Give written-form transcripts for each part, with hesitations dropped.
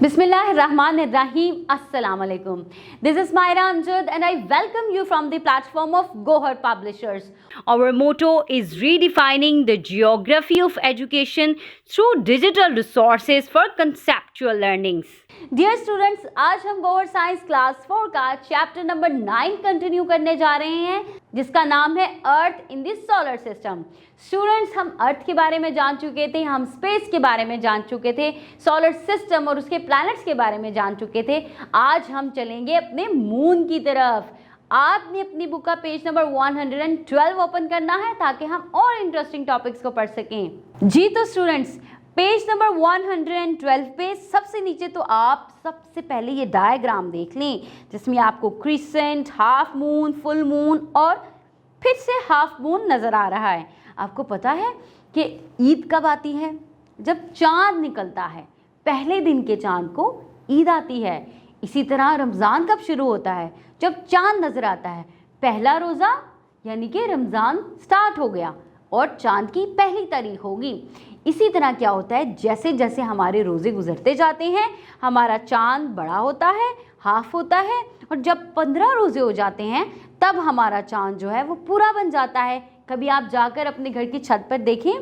Bismillahirrahmanirrahim. Assalamu alaikum. This is Myra Amjad and I welcome you from the platform of Gohar Publishers. Our motto is redefining the geography of education through digital resources for conceptual learnings. Dear students, आज हम Gohar science class 4 का chapter number 9 continue करने जा रहे हैं जिसका नाम है earth in the solar system. Students, हम अर्थ के बारे में जान चुके थे, हम स्पेस के बारे में जान चुके थे, सोलर सिस्टम और उसके प्लैनेट्स के बारे में जान चुके थे। आज हम चलेंगे अपने मून की तरफ। आपने अपनी बुक का पेज नंबर 112 ओपन करना है ताकि हम और इंटरेस्टिंग टॉपिक्स को पढ़ सकें। जी तो स्टूडेंट्स, पेज नंबर 112 पे सबसे नीचे तो आप सबसे पहले ये डायग्राम देख लें जिसमें आपको crescent, half moon, full moon और फिर से हाफ मून नज़र आ रहा है। आपको पता है कि ईद कब आती है? जब चांद निकलता है, पहले दिन के चांद को ईद आती है। इसी तरह रमज़ान कब शुरू होता है? जब चांद नज़र आता है। पहला रोज़ा यानी कि रमज़ान स्टार्ट हो गया और चांद की पहली तारीख होगी। इसी तरह क्या होता है, जैसे जैसे हमारे रोज़े गुजरते जाते हैं हमारा चांद बड़ा होता है, हाफ होता है, और जब 15 रोज़े हो जाते हैं तब हमारा चांद जो है वो पूरा बन जाता है। कभी आप जाकर अपने घर की छत पर देखें,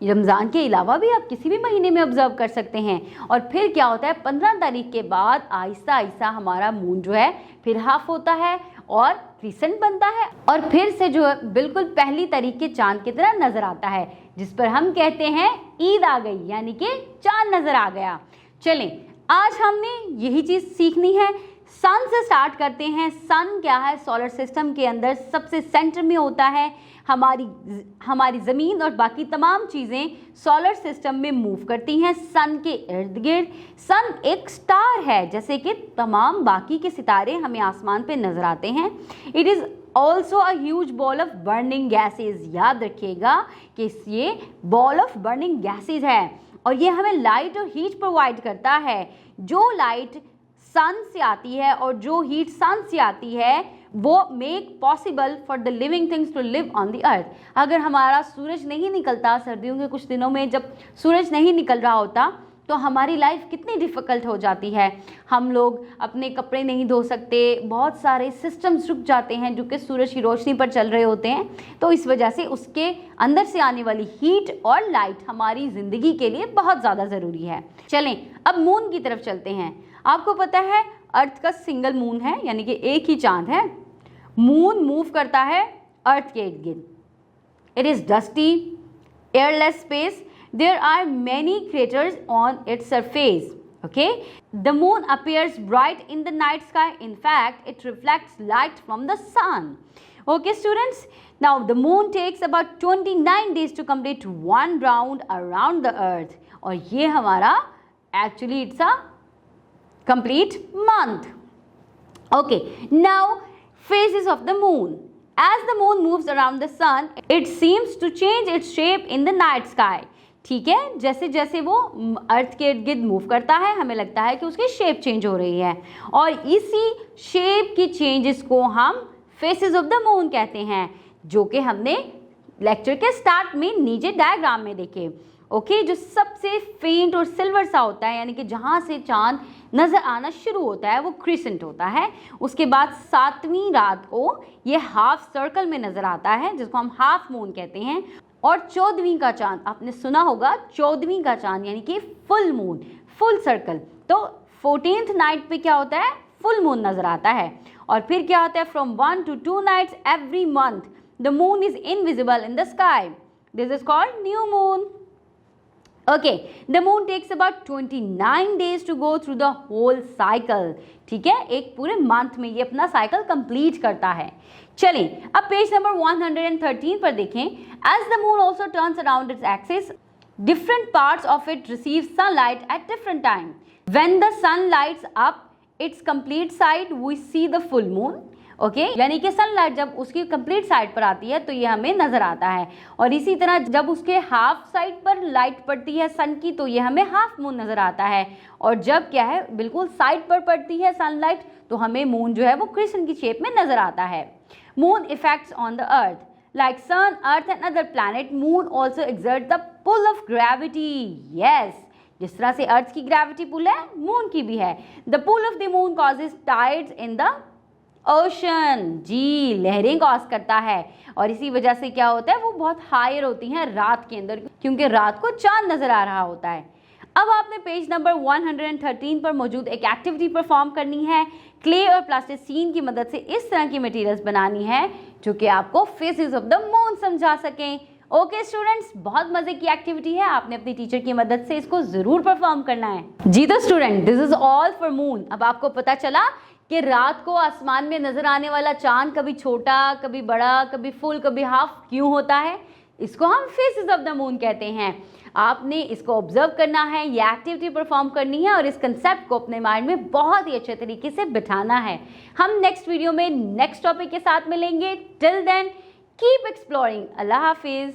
रमज़ान के अलावा भी आप किसी भी महीने में ऑब्जर्व कर सकते हैं। और फिर क्या होता है, 15 तारीख के बाद आहिस्ता आहिस्ता हमारा मून जो है फिर हाफ होता है और क्रिसेंट बनता है और फिर से जो है बिल्कुल पहली तारीख के चांद की तरह नज़र आता है, जिस पर हम कहते हैं ईद आ गई, यानी कि चांद नज़र आ गया। चलें, आज हमने यही चीज़ सीखनी है। सन से स्टार्ट करते हैं। सन क्या है? सोलर सिस्टम के अंदर सबसे सेंटर में होता है। हमारी ज़मीन और बाकी तमाम चीज़ें सोलर सिस्टम में मूव करती हैं सन के इर्द गिर्द। सन एक स्टार है, जैसे कि तमाम बाकी के सितारे हमें आसमान पे नज़र आते हैं। It is also a huge ball of burning gases. याद रखिएगा कि ये बॉल ऑफ बर्निंग गैसेज है और ये हमें लाइट और हीट प्रोवाइड करता है। जो लाइट सन से आती है और जो हीट सन से आती है वो make possible for the living things to live on the earth. अगर हमारा सूरज नहीं निकलता, सर्दियों के कुछ दिनों में जब सूरज नहीं निकल रहा होता तो हमारी लाइफ कितनी डिफ़िकल्ट हो जाती है। हम लोग अपने कपड़े नहीं धो सकते, बहुत सारे सिस्टम्स रुक जाते हैं जो कि सूरज की रोशनी पर चल रहे होते हैं। तो इस वजह से उसके अंदर से आने वाली हीट और लाइट हमारी ज़िंदगी के लिए बहुत ज़्यादा ज़रूरी है। चलें, अब मून की तरफ चलते हैं। आपको पता है अर्थ का सिंगल मून है, यानी कि एक ही चांद है। मून मूव करता है अर्थ के इर्द गिर्द। It is dusty, airless space. There are many craters on its surface. Okay, the moon appears bright in the night sky. In fact, it reflects light from the sun. Okay, students. Now, the moon takes about 29 days to complete one round around the earth. और ये हमारा actually it's a complete month. Okay, now phases of the moon. As the moon moves around the sun, it seems to change its shape in the night sky. ठीक है, जैसे जैसे वो अर्थ के इर्द गिर्द मूव करता है हमें लगता है कि उसकी शेप चेंज हो रही है और इसी शेप की चेंजेस को हम फेसेस ऑफ द मून कहते हैं, जो कि हमने लेक्चर के स्टार्ट में नीचे डायग्राम में देखे। ओके, जो सबसे फेंट और सिल्वर सा होता है, यानी कि जहाँ से चांद नज़र आना शुरू होता है वो क्रिसेंट होता है। उसके बाद 7वीं रात को ये हाफ सर्कल में नज़र आता है जिसको हम हाफ मून कहते हैं। और 14वीं का चांद, आपने सुना होगा 14वीं का चांद यानी कि फुल मून, फुल सर्कल। तो 14th नाइट पे क्या होता है? फुल मून नज़र आता है। और फिर क्या होता है? From 1 to 2 nights every month the moon is invisible in the sky. This is called new moon. Okay, the moon takes about 29 days to go through the whole cycle. ठीक है, एक पूरे मंथ में ये अपना साइकिल कंप्लीट करता है। चलें, अब पेज नंबर 113 पर देखें। As the moon also turns around its axis, different parts of it receive sunlight at different time. When the sun lights up its complete side, we see the full moon. Okay, यानी कि sunlight जब उसकी complete side पर आती है तो ये हमें नज़र आता है और इसी तरह जब उसके हाफ साइड पर लाइट पड़ती है सन की तो ये हमें हाफ मून नज़र आता है और जब क्या है बिल्कुल साइड पर पड़ती है सनलाइट तो हमें मून जो है वो क्रिसेंट की शेप में नज़र आता है। Moon effects on the earth like sun, earth and other planet, moon also exert the pull of gravity. Yes, जिस तरह से अर्थ की ग्रेविटी पुल है, मून की भी है। The pull of the moon causes tides in the ocean. जी, लहरें कॉज करता है और इसी वजह से क्या होता है, वो बहुत हायर होती हैं रात के अंदर, क्योंकि रात को चांद नजर आ रहा होता है। अब आपने पेज नंबर 113 पर मौजूद एक एक्टिविटी परफॉर्म करनी है। क्ले और प्लास्टिसीन की मदद से इस तरह की मटेरियल्स बनानी है जो कि आपको फेसेस ऑफ द मून समझा सकें। ओके स्टूडेंट्स, बहुत मजे की एक्टिविटी है, आपने अपनी टीचर की मदद से इसको जरूर परफॉर्म करना है। जी तो student, this is all for moon. अब आपको पता चला कि रात को आसमान में नजर आने वाला चांद कभी छोटा, कभी बड़ा, कभी फुल, कभी हाफ क्यों होता है। इसको हम फेसेस ऑफ द मून कहते हैं। आपने इसको ऑब्जर्व करना है, ये एक्टिविटी परफॉर्म करनी है और इस कंसेप्ट को अपने माइंड में बहुत ही अच्छे तरीके से बिठाना है। हम नेक्स्ट वीडियो में नेक्स्ट टॉपिक के साथ मिलेंगे। Till then keep exploring. अल्लाह हाफिज।